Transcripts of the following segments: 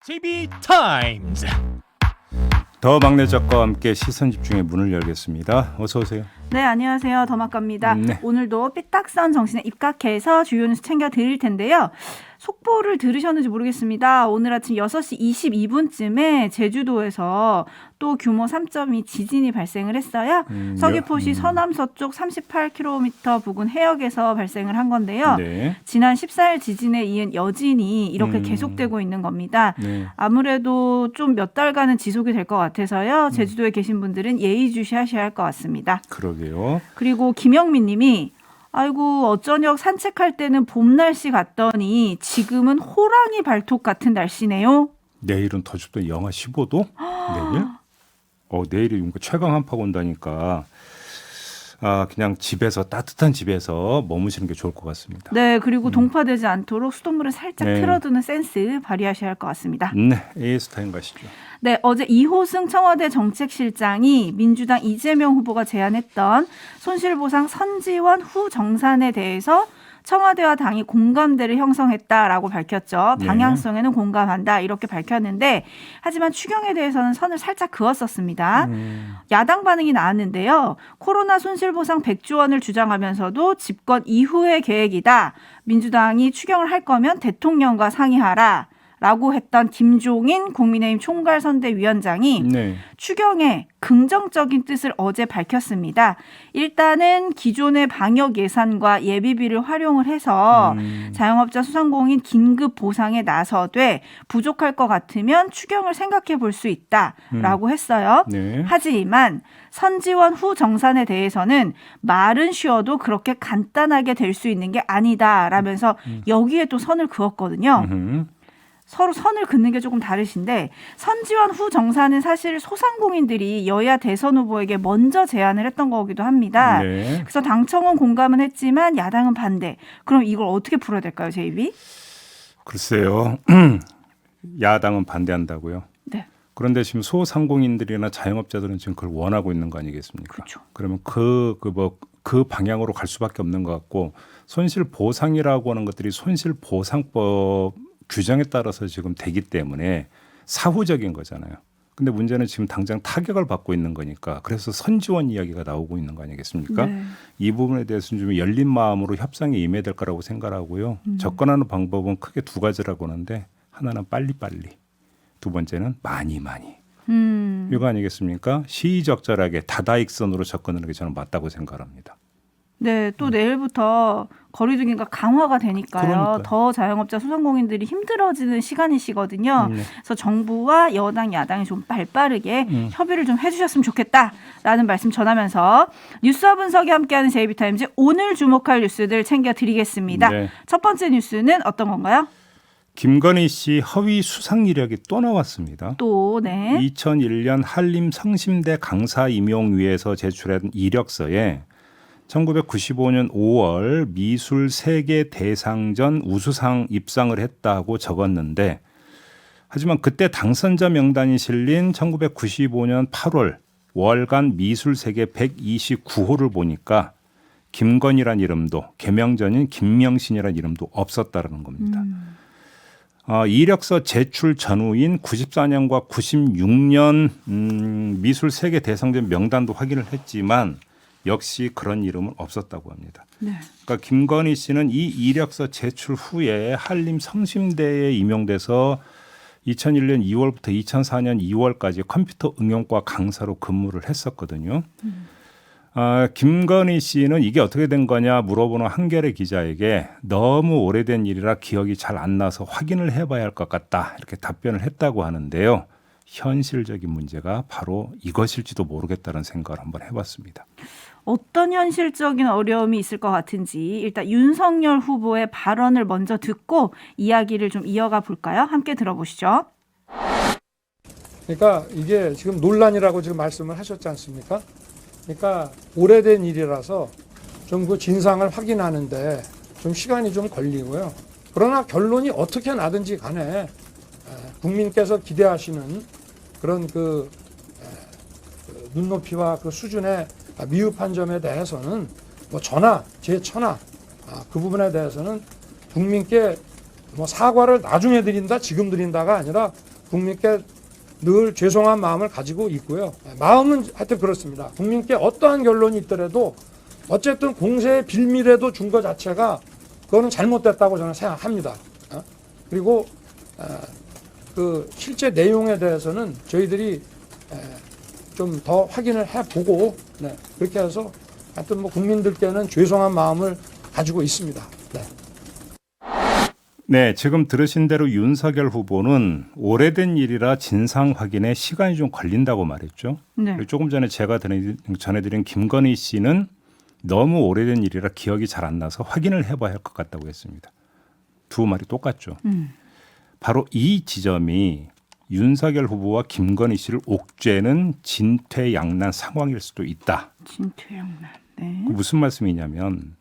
JB타임즈. 더 막내 작가와 함께 시선 집중의 문을 열겠습니다. 어서 오세요. 네, 안녕하세요. 더막갑니다. 네. 오늘도 삐딱선 정신에 입각해서 주요 뉴스 챙겨 드릴 텐데요. 속보를 들으셨는지 모르겠습니다. 오늘 아침 6시 22분쯤에 제주도에서 또 규모 3.2 지진이 발생을 했어요. 서귀포시 서남서쪽 38km 부근 해역에서 발생을 한 건데요. 네. 지난 14일 지진에 이은 여진이 이렇게 계속되고 있는 겁니다. 네. 아무래도 좀 몇 달간은 지속이 될 것 같아서요. 제주도에 계신 분들은 예의주시하셔야 할 것 같습니다. 그러게요. 그리고 김영민 님이 아이고 어쩌녁 산책할 때는 봄 날씨 같더니 지금은 호랑이 발톱 같은 날씨네요. 내일은 더 춥다. 영하 15도? 내일? 내일이 뭔가 최강 한파가 온다니까. 그냥 집에서 따뜻한 집에서 머무시는 게 좋을 것 같습니다. 네, 그리고 동파되지 않도록 수돗물을 살짝 네. 틀어두는 센스 발휘하셔야 할 것 같습니다. 네, AS 타임 가시죠. 네, 어제 이호승 청와대 정책실장이 민주당 이재명 후보가 제안했던 손실보상 선지원 후 정산에 대해서 청와대와 당이 공감대를 형성했다라고 밝혔죠. 네. 방향성에는 공감한다 이렇게 밝혔는데 하지만 추경에 대해서는 선을 살짝 그었었습니다. 야당 반응이 나왔는데요. 코로나 손실보상 100조 원을 주장하면서도 집권 이후의 계획이다. 민주당이 추경을 할 거면 대통령과 상의하라. 라고 했던 김종인 국민의힘 총괄선대위원장이 네. 추경에 긍정적인 뜻을 어제 밝혔습니다. 일단은 기존의 방역 예산과 예비비를 활용을 해서 자영업자 소상공인 긴급 보상에 나서되 부족할 것 같으면 추경을 생각해 볼 수 있다라고 했어요. 네. 하지만 선지원 후 정산에 대해서는 말은 쉬어도 그렇게 간단하게 될 수 있는 게 아니다라면서 여기에 또 선을 그었거든요. 서로 선을 긋는 게 조금 다르신데 선지원 후 정산은 사실 소상공인들이 여야 대선 후보에게 먼저 제안을 했던 거기도 합니다. 네. 그래서 당청은 공감은 했지만 야당은 반대. 그럼 이걸 어떻게 풀어야 될까요, 제이비? 글쎄요. 야당은 반대한다고요. 네. 그런데 지금 소상공인들이나 자영업자들은 지금 그걸 원하고 있는 거 아니겠습니까? 그렇죠. 그러면 그 방향으로 갈 수밖에 없는 것 같고 손실 보상이라고 하는 것들이 손실 보상법 규정에 따라서 지금 되기 때문에 사후적인 거잖아요. 근데 문제는 지금 당장 타격을 받고 있는 거니까 그래서 선지원 이야기가 나오고 있는 거 아니겠습니까? 네. 이 부분에 대해서는 좀 열린 마음으로 협상에 임해야 될 거라고 생각하고요. 접근하는 방법은 크게 두 가지라고 하는데 하나는 빨리빨리, 두 번째는 많이. 이거 아니겠습니까? 시의적절하게 다다익선으로 접근하는 게 저는 맞다고 생각합니다. 네, 또 내일부터 거리두기가 강화가 되니까요. 그러니까요. 더 자영업자 소상공인들이 힘들어지는 시간이시거든요. 그래서 정부와 여당, 야당이 좀 빠르게 협의를 좀 해주셨으면 좋겠다라는 말씀 전하면서 뉴스와 분석이 함께하는 JB타임즈 오늘 주목할 뉴스들 챙겨드리겠습니다. 네. 첫 번째 뉴스는 어떤 건가요? 김건희 씨 허위 수상 이력이 또 나왔습니다. 또, 네. 2001년 한림 성심대 강사 임용위에서 제출한 이력서에 1995년 5월 미술 세계 대상전 우수상 입상을 했다고 적었는데 하지만 그때 당선자 명단이 실린 1995년 8월 월간 미술 세계 129호를 보니까 김건희란 이름도 개명전인 김명신이란 이름도 없었다라는 겁니다. 이력서 제출 전후인 94년과 96년 미술 세계 대상전 명단도 확인을 했지만 역시 그런 이름은 없었다고 합니다. 네. 그러니까 김건희 씨는 이 이력서 제출 후에 한림 성심대에 임용돼서 2001년 2월부터 2004년 2월까지 컴퓨터 응용과 강사로 근무를 했었거든요. 김건희 씨는 이게 어떻게 된 거냐 물어보는 한겨레 기자에게 너무 오래된 일이라 기억이 잘 안 나서 확인을 해봐야 할 것 같다 이렇게 답변을 했다고 하는데요. 현실적인 문제가 바로 이것일지도 모르겠다는 생각을 한번 해봤습니다. 어떤 현실적인 어려움이 있을 것 같은지 일단 윤석열 후보의 발언을 먼저 듣고 이야기를 좀 이어가 볼까요? 함께 들어보시죠. 그러니까 이게 지금 논란이라고 지금 말씀을 하셨지 않습니까? 그러니까 오래된 일이라서 좀 그 진상을 확인하는데 좀 시간이 좀 걸리고요. 그러나 결론이 어떻게 나든지 간에 국민께서 기대하시는 그런 그 눈높이와 그 수준의 미흡한 점에 대해서는 뭐 저나 제 처나 그 부분에 대해서는 국민께 뭐 사과를 나중에 드린다, 지금 드린다가 아니라 국민께 늘 죄송한 마음을 가지고 있고요. 마음은 하여튼 그렇습니다. 국민께 어떠한 결론이 있더라도 어쨌든 공세의 빌미라도 준 것 자체가 그거는 잘못됐다고 저는 생각합니다. 그리고 그 실제 내용에 대해서는 저희들이 좀 더 확인을 해보고 그렇게 해서 하여튼 뭐 국민들께는 죄송한 마음을 가지고 있습니다. 네, 지금 들으신 대로 윤석열 후보는 오래된 일이라 진상 확인에 시간이 좀 걸린다고 말했죠. 네. 그리고 조금 전에 제가 전해드린 김건희 씨는 너무 오래된 일이라 기억이 잘 안 나서 확인을 해봐야 할 것 같다고 했습니다. 두 말이 똑같죠. 바로 이 지점이 윤석열 후보와 김건희 씨를 옥죄는 진퇴양난 상황일 수도 있다. 진퇴양난. 네. 무슨 말씀이냐면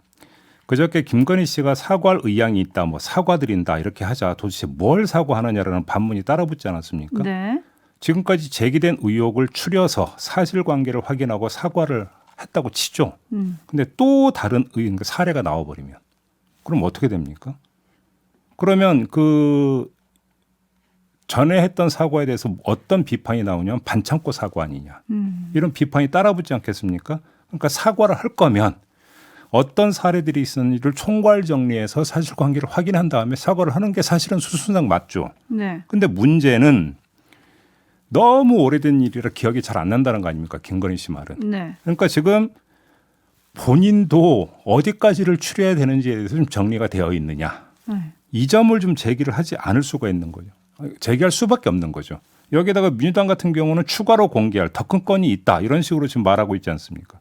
그저께 김건희 씨가 사과할 의향이 있다, 뭐 사과드린다 이렇게 하자 도대체 뭘 사과하느냐라는 반문이 따라붙지 않았습니까? 네. 지금까지 제기된 의혹을 추려서 사실관계를 확인하고 사과를 했다고 치죠. 근데 또 다른 사례가 나와버리면 그럼 어떻게 됩니까? 그러면 그 전에 했던 사과에 대해서 어떤 비판이 나오냐면 반창고 사과 아니냐. 이런 비판이 따라붙지 않겠습니까? 그러니까 사과를 할 거면 어떤 사례들이 있었는지를 총괄 정리해서 사실관계를 확인한 다음에 사과를 하는 게 사실은 수순상 맞죠. 네. 근데 문제는 너무 오래된 일이라 기억이 잘 안 난다는 거 아닙니까? 김건희 씨 말은. 네. 그러니까 지금 본인도 어디까지를 추려야 되는지에 대해서 좀 정리가 되어 있느냐. 네. 이 점을 좀 제기를 하지 않을 수가 있는 거죠. 제기할 수밖에 없는 거죠. 여기다가 민주당 같은 경우는 추가로 공개할 더 큰 건이 있다. 이런 식으로 지금 말하고 있지 않습니까?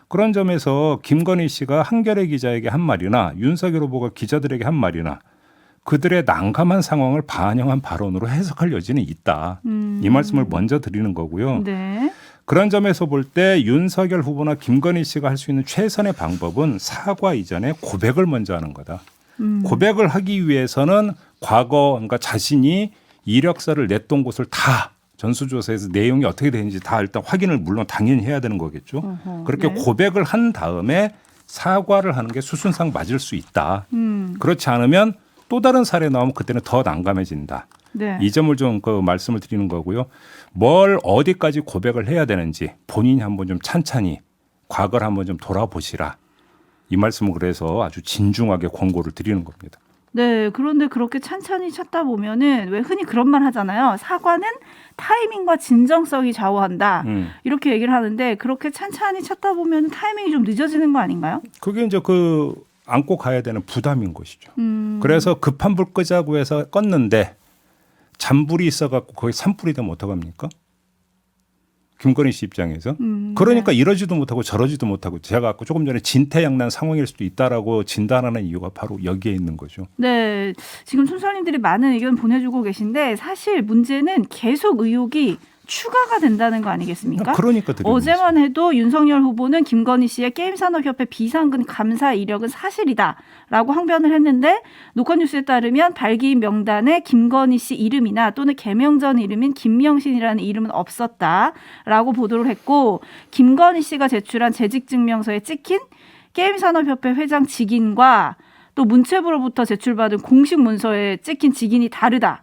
그런 점에서 김건희 씨가 한겨레 기자에게 한 말이나 윤석열 후보가 기자들에게 한 말이나 그들의 난감한 상황을 반영한 발언으로 해석할 여지는 있다. 이 말씀을 먼저 드리는 거고요. 네. 그런 점에서 볼 때 윤석열 후보나 김건희 씨가 할 수 있는 최선의 방법은 사과 이전에 고백을 먼저 하는 거다. 고백을 하기 위해서는 과거 그러니까 자신이 이력서를 냈던 곳을 다 전수조사에서 내용이 어떻게 되는지 다 일단 확인을 물론 당연히 해야 되는 거겠죠. 그렇게 네. 고백을 한 다음에 사과를 하는 게 수순상 맞을 수 있다. 그렇지 않으면 또 다른 사례 나오면 그때는 더 난감해진다. 네. 이 점을 좀 그 말씀을 드리는 거고요. 뭘 어디까지 고백을 해야 되는지 본인이 한번 좀 찬찬히 과거를 한번 좀 돌아보시라. 이 말씀을 그래서 아주 진중하게 권고를 드리는 겁니다. 네, 그런데 그렇게 찬찬히 찾다 보면은 왜 흔히 그런 말 하잖아요. 사과는 타이밍과 진정성이 좌우한다. 이렇게 얘기를 하는데 그렇게 찬찬히 찾다 보면 타이밍이 좀 늦어지는 거 아닌가요? 그게 이제 그 안고 가야 되는 부담인 것이죠. 그래서 급한 불 끄자고 해서 껐는데 잔불이 있어갖고 거기 산불이 되면 어떡합니까? 김건희 씨 입장에서. 그러니까 네. 이러지도 못하고 저러지도 못하고 제가 아까 조금 전에 진퇴양난 상황일 수도 있다라고 진단하는 이유가 바로 여기에 있는 거죠. 네, 지금 촌철님들이 많은 의견 보내주고 계신데 사실 문제는 계속 의혹이 추가가 된다는 거 아니겠습니까? 그러니까 드리는 어제만 해도 윤석열 후보는 김건희 씨의 게임산업협회 비상금 감사 이력은 사실이다라고 항변을 했는데 노컷뉴스에 따르면 발기인 명단에 김건희 씨 이름이나 또는 개명 전 이름인 김명신이라는 이름은 없었다라고 보도를 했고 김건희 씨가 제출한 재직증명서에 찍힌 게임산업협회 회장 직인과 또 문체부로부터 제출받은 공식 문서에 찍힌 직인이 다르다.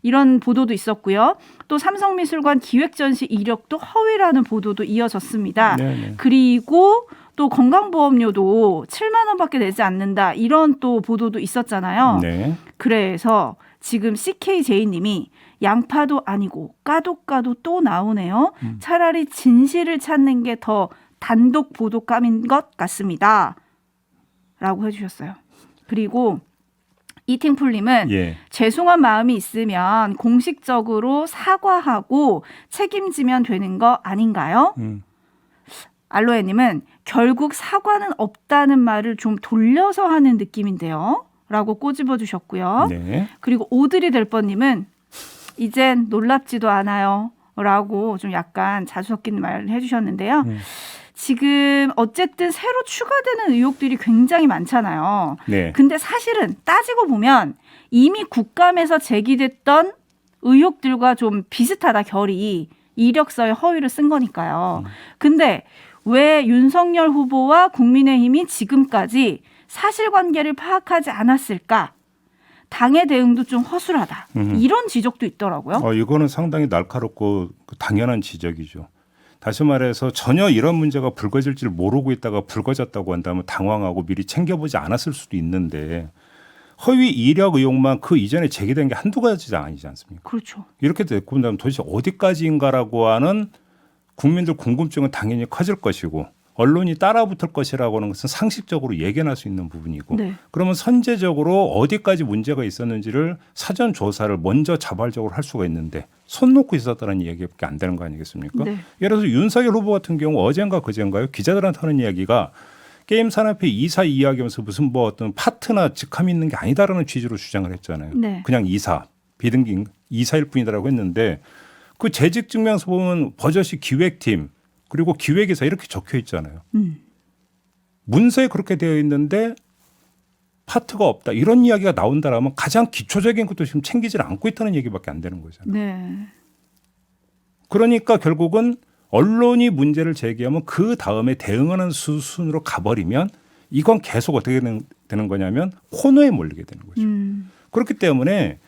이런 보도도 있었고요. 또 삼성미술관 기획전시 이력도 허위라는 보도도 이어졌습니다. 네네. 그리고 또 건강보험료도 7만 원밖에 내지 않는다. 이런 또 보도도 있었잖아요. 네. 그래서 지금 CKJ님이 양파도 아니고 까도 또 나오네요. 차라리 진실을 찾는 게 더 단독 보도감인 것 같습니다. 라고 해주셨어요. 그리고 이팅풀님은 예. 죄송한 마음이 있으면 공식적으로 사과하고 책임지면 되는 거 아닌가요? 알로에님은 결국 사과는 없다는 말을 좀 돌려서 하는 느낌인데요. 라고 꼬집어 주셨고요. 네. 그리고 오드리 델버님은 이젠 놀랍지도 않아요. 라고 좀 약간 자주 섞인 말을 해주셨는데요. 지금 어쨌든 새로 추가되는 의혹들이 굉장히 많잖아요. 네. 근데 사실은 따지고 보면 이미 국감에서 제기됐던 의혹들과 좀 비슷하다 결이 이력서에 허위를 쓴 거니까요. 근데 왜 윤석열 후보와 국민의힘이 지금까지 사실관계를 파악하지 않았을까? 당의 대응도 좀 허술하다. 이런 지적도 있더라고요. 이거는 상당히 날카롭고 당연한 지적이죠. 다시 말해서 전혀 이런 문제가 불거질 줄 모르고 있다가 불거졌다고 한다면 당황하고 미리 챙겨보지 않았을 수도 있는데 허위 이력 의혹만 그 이전에 제기된 게 한두 가지가 아니지 않습니까? 그렇죠. 이렇게 됐고 그다음 도대체 어디까지인가라고 하는 국민들 궁금증은 당연히 커질 것이고 언론이 따라붙을 것이라고 하는 것은 상식적으로 예견할 수 있는 부분이고 네. 그러면 선제적으로 어디까지 문제가 있었는지를 사전 조사를 먼저 자발적으로 할 수가 있는데 손 놓고 있었다는 얘기밖에 안 되는 거 아니겠습니까? 네. 예를 들어서 윤석열 후보 같은 경우 어젠가 그젠가요 기자들한테 하는 이야기가 게임 산업회 이사 이야기하면서 무슨 뭐 어떤 파트나 직함이 있는 게 아니다라는 취지로 주장을 했잖아요. 네. 그냥 이사 비등기 이사일 뿐이다라고 했는데 그 재직 증명서 보면 버젓이 기획팀 그리고 기획이사 이렇게 적혀 있잖아요. 문서에 그렇게 되어 있는데 파트가 없다. 이런 이야기가 나온다라면 가장 기초적인 것도 지금 챙기질 않고 있다는 얘기밖에 안 되는 거잖아요. 네. 그러니까 결국은 언론이 문제를 제기하면 그 다음에 대응하는 수순으로 가버리면 이건 계속 어떻게 되는 거냐면 코너에 몰리게 되는 거죠. 그렇기 때문에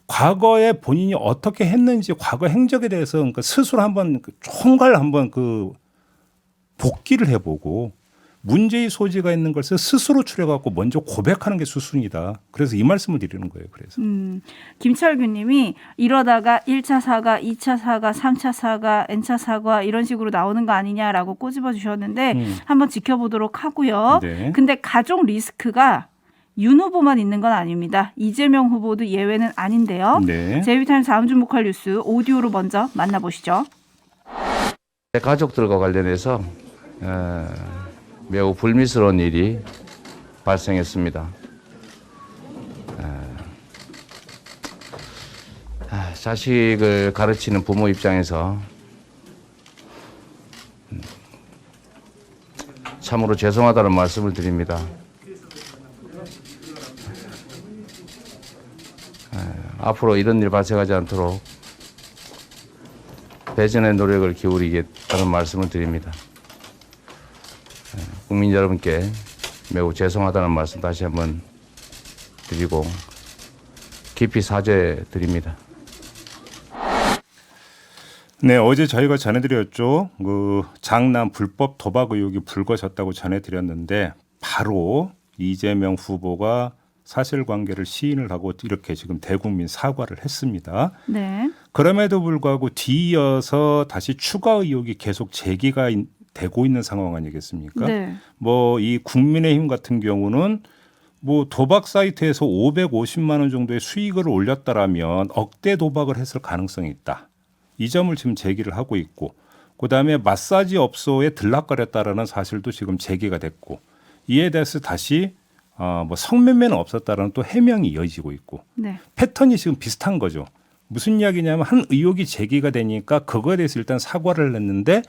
과거에 본인이 어떻게 했는지 과거 행적에 대해서 그러니까 스스로 한번 총괄 한번 그 복기를 해보고 문제의 소지가 있는 것을 스스로 추려갖고 먼저 고백하는 게 수순이다. 그래서 이 말씀을 드리는 거예요. 그래서 김철규 님이 이러다가 1차 사과, 2차 사과, 3차 사과, N차 사과 이런 식으로 나오는 거 아니냐라고 꼬집어 주셨는데 한번 지켜보도록 하고요. 네. 근데 가족 리스크가 윤 후보만 있는 건 아닙니다. 이재명 후보도 예외는 아닌데요. 네. 제이비타임스 다음 주목할 뉴스 오디오로 먼저 만나보시죠. 가족들과 관련해서 매우 불미스러운 일이 발생했습니다. 자식을 가르치는 부모 입장에서 참으로 죄송하다는 말씀을 드립니다. 앞으로 이런 일 발생하지 않도록 배전의 노력을 기울이겠다는 말씀을 드립니다. 국민 여러분께 매우 죄송하다는 말씀 다시 한번 드리고 깊이 사죄드립니다. 네, 어제 저희가 전해드렸죠. 그 장남 불법 도박 의혹이 불거졌다고 전해드렸는데 바로 이재명 후보가 사실관계를 시인을 하고 이렇게 지금 대국민 사과를 했습니다. 네. 그럼에도 불구하고 뒤이어서 다시 추가 의혹이 계속 제기가 되고 있는 상황 아니겠습니까? 네. 뭐 이 국민의힘 같은 경우는 뭐 도박 사이트에서 550만 원 정도의 수익을 올렸다라면 억대 도박을 했을 가능성이 있다. 이 점을 지금 제기를 하고 있고 그다음에 마사지 업소에 들락거렸다라는 사실도 지금 제기가 됐고 이에 대해서 다시 뭐 성매매는 없었다라는 또 해명이 이어지고 있고 네. 패턴이 지금 비슷한 거죠. 무슨 이야기냐면 한 의혹이 제기가 되니까 그거에 대해서 일단 사과를 했는데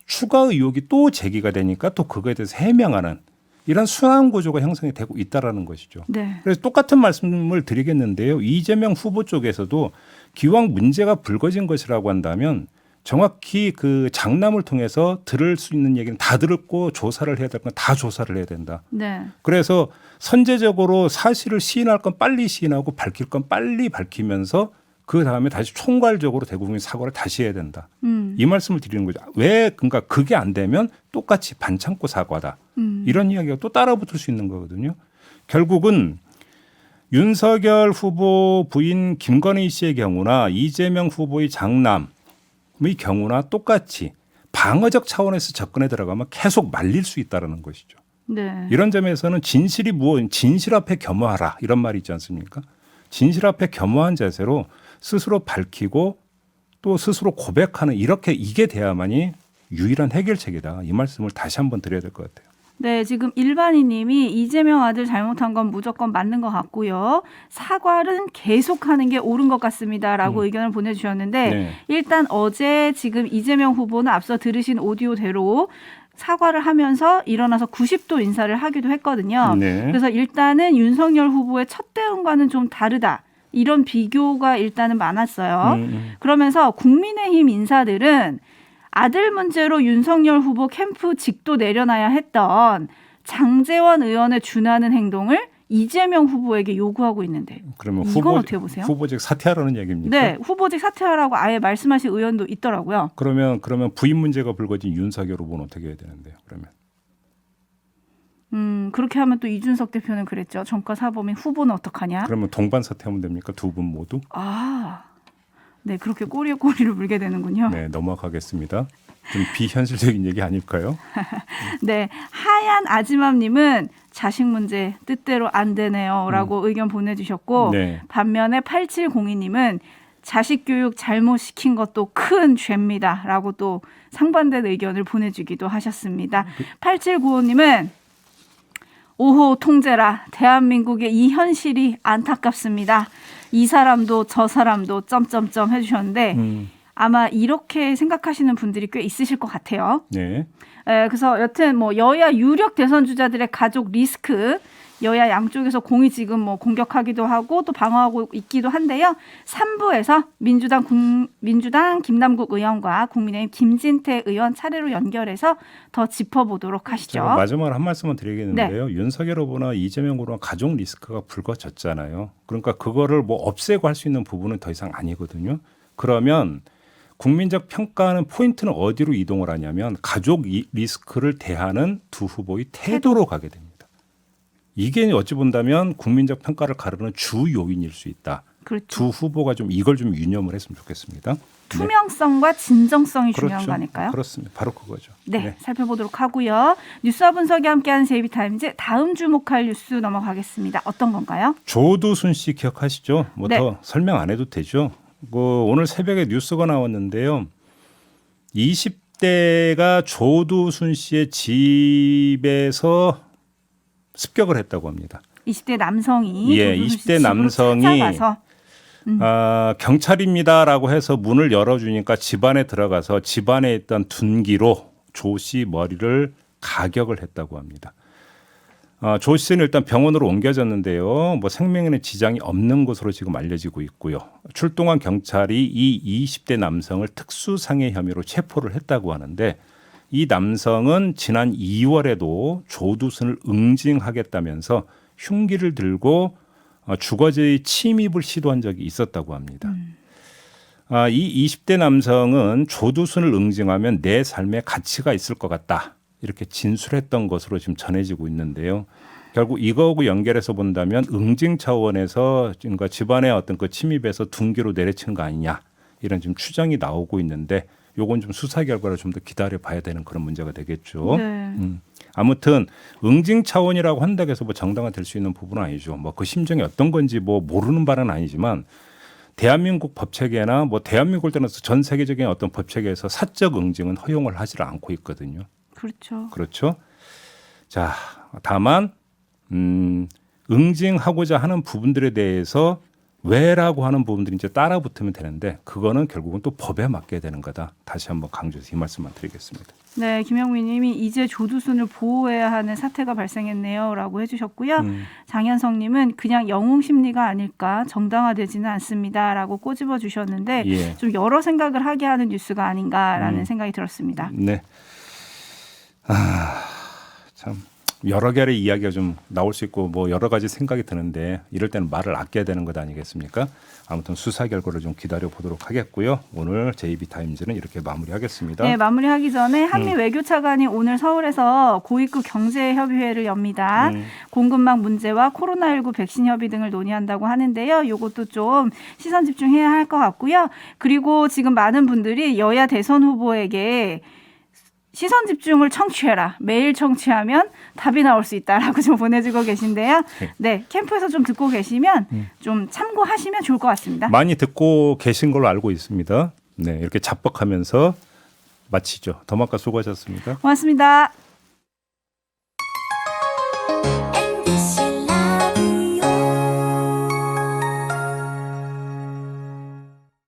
추가 의혹이 또 제기가 되니까 또 그거에 대해서 해명하는 이런 순환 구조가 형성이 되고 있다라는 것이죠. 네. 그래서 똑같은 말씀을 드리겠는데요. 이재명 후보 쪽에서도 기왕 문제가 불거진 것이라고 한다면 정확히 그 장남을 통해서 들을 수 있는 얘기는 다 듣고 조사를 해야 될 건 다 조사를 해야 된다. 네. 그래서 선제적으로 사실을 시인할 건 빨리 시인하고 밝힐 건 빨리 밝히면서 그 다음에 다시 총괄적으로 대국민 사과를 다시 해야 된다. 이 말씀을 드리는 거죠. 왜 그러니까 그게 안 되면 똑같이 반창고 사과다. 이런 이야기가 또 따라붙을 수 있는 거거든요. 결국은 윤석열 후보 부인 김건희 씨의 경우나 이재명 후보의 장남의 경우나 똑같이 방어적 차원에서 접근에 들어가면 계속 말릴 수 있다는 것이죠. 네. 이런 점에서는 진실이 진실 앞에 겸허하라 이런 말이 있지 않습니까? 진실 앞에 겸허한 자세로 스스로 밝히고 또 스스로 고백하는 이게 돼야만이 유일한 해결책이다. 이 말씀을 다시 한번 드려야 될 것 같아요. 네, 지금 일반인님이 이재명 아들 잘못한 건 무조건 맞는 것 같고요. 사과는 계속하는 게 옳은 것 같습니다라고 의견을 보내주셨는데 네. 일단 어제 지금 이재명 후보는 앞서 들으신 오디오대로 사과를 하면서 일어나서 90도 인사를 하기도 했거든요. 네. 그래서 일단은 윤석열 후보의 첫 대응과는 좀 다르다. 이런 비교가 일단은 많았어요. 그러면서 국민의힘 인사들은 아들 문제로 윤석열 후보 캠프 직도 내려놔야 했던 장제원 의원의 준하는 행동을 이재명 후보에게 요구하고 있는데 그러면 이건 어떻게 보세요? 후보직 사퇴하라는 얘기입니까? 네, 후보직 사퇴하라고 아예 말씀하신 의원도 있더라고요. 그러면 부인 문제가 불거진 윤석열 후보는 어떻게 해야 되는데요? 그러면 그렇게 하면 또 이준석 대표는 그랬죠. 정가 사범인 후보는 어떡하냐? 그러면 동반 사퇴하면 됩니까? 두 분 모두? 아, 네, 그렇게 꼬리에 꼬리를 물게 되는군요. 네, 넘어가겠습니다. 좀 비현실적인 얘기 아닐까요? 네, 하얀 아지맘님은 자식 문제 뜻대로 안 되네요라고 의견 보내주셨고 네. 반면에 8702님은 자식 교육 잘못 시킨 것도 큰 죄입니다라고 또 상반된 의견을 보내주기도 하셨습니다. 8795님은 오호 통제라 대한민국의 이 현실이 안타깝습니다. 이 사람도 저 사람도 점점점 해주셨는데 아마 이렇게 생각하시는 분들이 꽤 있으실 것 같아요. 네. 그래서 여튼 뭐 여야 유력 대선 주자들의 가족 리스크 여야 양쪽에서 공이 지금 뭐 공격하기도 하고 또 방어하고 있기도 한데요. 3부에서 민주당 김남국 의원과 국민의힘 김진태 의원 차례로 연결해서 더 짚어보도록 하시죠. 제가 마지막으로 한 말씀만 드리겠는데요. 윤석열 후보나 이재명 후보나 가족 리스크가 불거졌잖아요. 그러니까 그거를 뭐 없애고 할 수 있는 부분은 더 이상 아니거든요. 그러면 국민적 평가는 포인트는 어디로 이동을 하냐면 가족 리스크를 대하는 두 후보의 태도로 가게 됩니다. 이게 어찌 본다면 국민적 평가를 가르는 주 요인일 수 있다. 그렇죠. 두 후보가 좀 이걸 좀 유념을 했으면 좋겠습니다. 투명성과 진정성이 중요한 그렇죠. 거 아닐까요? 그렇습니다. 바로 그거죠. 네, 살펴보도록 하고요. 뉴스와 분석이 함께하는 제이비타임즈 다음 주목할 뉴스 넘어가겠습니다. 어떤 건가요? 조두순 씨 기억하시죠? 뭐 네. 더 설명 안 해도 되죠. 오늘 새벽에 뉴스가 나왔는데요. 20대가 조두순 씨의 집에서 습격을 했다고 합니다. 20대 남성이 예, 조두순 씨 20대 집으로 남성이 찾아가서 경찰입니다라고 해서 문을 열어주니까 집안에 들어가서 집안에 있던 둔기로 조 씨 머리를 가격을 했다고 합니다. 조 씨는 일단 병원으로 옮겨졌는데요. 뭐 생명에는 지장이 없는 것으로 지금 알려지고 있고요. 출동한 경찰이 이 20대 남성을 특수상해 혐의로 체포를 했다고 하는데 이 남성은 지난 2월에도 조두순을 응징하겠다면서 흉기를 들고 주거지의 침입을 시도한 적이 있었다고 합니다. 이 20대 남성은 조두순을 응징하면 내 삶에 가치가 있을 것 같다. 이렇게 진술했던 것으로 지금 전해지고 있는데요. 결국 이거하고 연결해서 본다면 응징 차원에서 그러니까 집안의 어떤 그 침입에서 둔기로 내려친 거 아니냐 이런 지금 추정이 나오고 있는데 요건 좀 수사 결과를 좀 더 기다려 봐야 되는 그런 문제가 되겠죠. 네. 아무튼 응징 차원이라고 한다고 해서 뭐 정당화될 수 있는 부분은 아니죠. 뭐 그 심정이 어떤 건지 뭐 모르는 바는 아니지만 대한민국 법체계나 뭐 대한민국을 떠나서 전 세계적인 어떤 법체계에서 사적 응징은 허용을 하지 않고 있거든요. 그렇죠. 그렇죠. 자, 다만 응징하고자 하는 부분들에 대해서 왜라고 하는 부분들이 이제 따라 붙으면 되는데 그거는 결국은 또 법에 맡겨야 되는 거다. 다시 한번 강조해서 이 말씀만 드리겠습니다. 네, 김영민 님이 이제 조두순을 보호해야 하는 사태가 발생했네요 라고 해주셨고요. 장현성 님은 그냥 영웅 심리가 아닐까 정당화되지는 않습니다 라고 꼬집어 주셨는데 예. 좀 여러 생각을 하게 하는 뉴스가 아닌가라는 생각이 들었습니다. 네. 참 여러 개의 이야기가 좀 나올 수 있고 뭐 여러 가지 생각이 드는데 이럴 때는 말을 아껴야 되는 것 아니겠습니까? 아무튼 수사 결과를 좀 기다려 보도록 하겠고요. 오늘 JB타임즈는 이렇게 마무리하겠습니다. 네, 마무리하기 전에 한미 외교차관이 오늘 서울에서 고위급 경제협의회를 엽니다. 공급망 문제와 코로나19 백신 협의 등을 논의한다고 하는데요. 이것도 좀 시선 집중해야 할 것 같고요. 그리고 지금 많은 분들이 여야 대선 후보에게 시선 집중을 청취해라. 매일 청취하면 답이 나올 수 있다라고 좀 보내주고 계신데요. 네, 캠프에서 좀 듣고 계시면 좀 참고하시면 좋을 것 같습니다. 많이 듣고 계신 걸로 알고 있습니다. 네, 이렇게 자뻑하면서 마치죠. 더마카 수고하셨습니다. 고맙습니다.